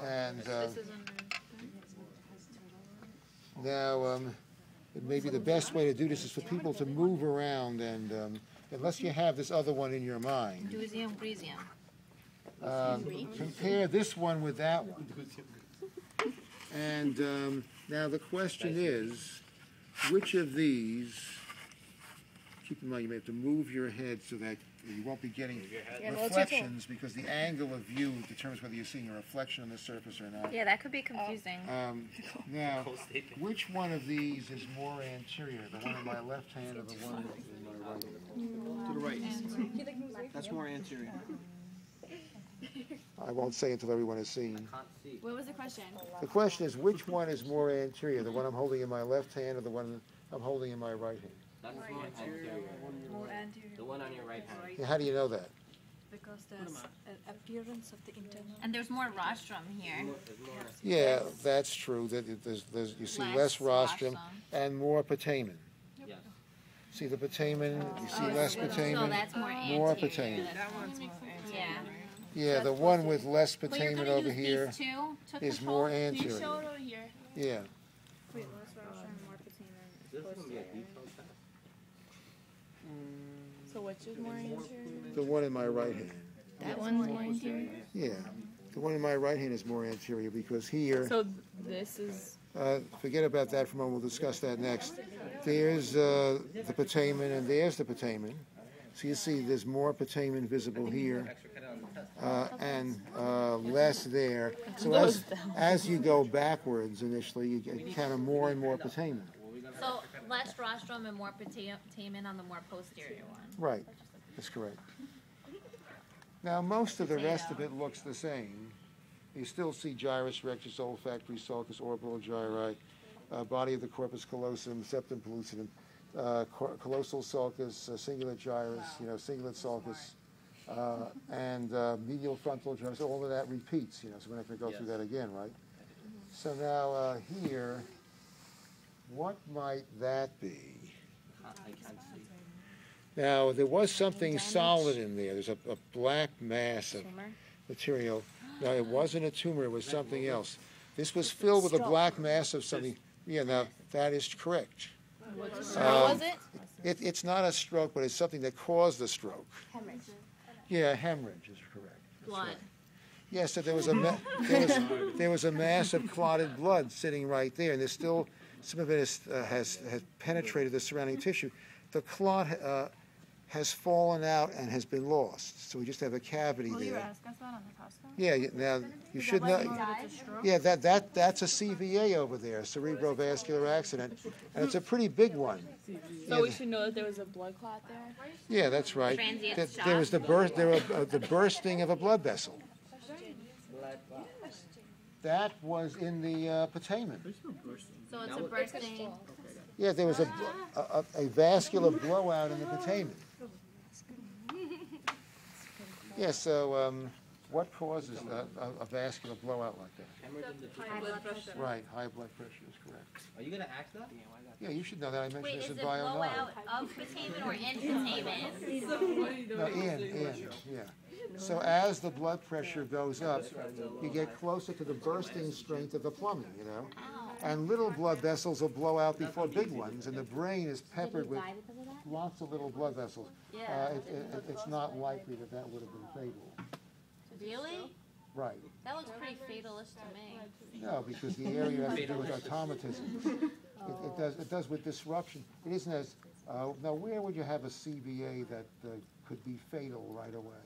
And now, maybe the best way to do this is for people to move around, and unless you have this other one in your mind, compare this one with that one. And now the question is, which of these, keep in mind you may have to move your head so that you won't be getting reflections, because the angle of view determines whether you're seeing a reflection on the surface or not. Yeah, that could be confusing. Now, which one of these is more anterior, the one in my left hand or the one in my right hand? To the right. That's more anterior. I won't say until everyone has seen. What was the question? The question is, which one is more anterior, the one I'm holding in my left hand or the one I'm holding in my right hand? That is more anterior. More anterior. The one on your right hand. Yeah, how do you know that? Because there's an appearance of the internal. And there's more rostrum here. Yeah, that's true. That you see less rostrum and more putamen. Yes. See the putamen, you see less putamen, So that's more anterior. more putamen. That one's more anterior. Yeah. Yeah, the one with less But you're putamen gonna over use here these two to is control? more anterior. over here. Yeah. Wait, less rostrum, more putamen. This is going to be a detailed test. So which is more anterior? The one in my right hand. That one's more anterior? Yeah. The one in my right hand is more anterior because here, So this is... forget about that for a moment, we'll discuss that next. There's the putamen and there's the putamen. So you see there's more putamen visible here and less there. So as you go backwards initially, you encounter more and more putamen. So less rostrum and more putamen on the more posterior one. Right, that's correct. Now most of the rest of it looks the same. You still see gyrus rectus, olfactory sulcus, orbital gyri, body of the corpus callosum, septum pellucidum, callosal sulcus, cingulate gyrus, cingulate sulcus, and medial frontal gyrus. All of that repeats, so we're not going to go through that again, right? So now here, what might that be? I can't see. Now, there was something solid in there. There's a black mass of material. No, it wasn't a tumor. It was something else. This was filled with a black mass of something. Yeah, now, that is correct. What was it? It's not a stroke, but it's something that caused the stroke. Hemorrhage. Yeah, hemorrhage is correct. That's Blood. right. Yeah, so there was a mass of clotted blood sitting right there, and there's still, some of it has penetrated the surrounding tissue. The clot has fallen out and has been lost. So we just have a cavity Will you there. ask us that on the hospital? Yeah, now you should know. Yeah, that's a CVA over there, cerebrovascular accident, and it's a pretty big one. So we should know that there was a blood clot there? Yeah, that's right. Transient There was the bursting of a blood vessel. That was in the putamen. So it's a bursting. Yeah, there was a vascular blowout in the putamen. Yeah, so what causes a vascular blowout like that? High blood pressure. Right, high blood pressure is correct. Are you going to ask that? Yeah, you should know that. I mentioned Wait, this is in it Bio 9. blowout of putamen or in putamen? No, in, yeah. So as the blood pressure goes up, you get closer to the bursting strength of the plumbing, And little blood vessels will blow out before big ones, and the brain is peppered with lots of little blood vessels. It's not likely that would have been fatal. Really? Right. That looks pretty fatalist to me. No, because the area has to do with automatism. It does with disruption. It isn't as, now where would you have a CVA that could be fatal right away?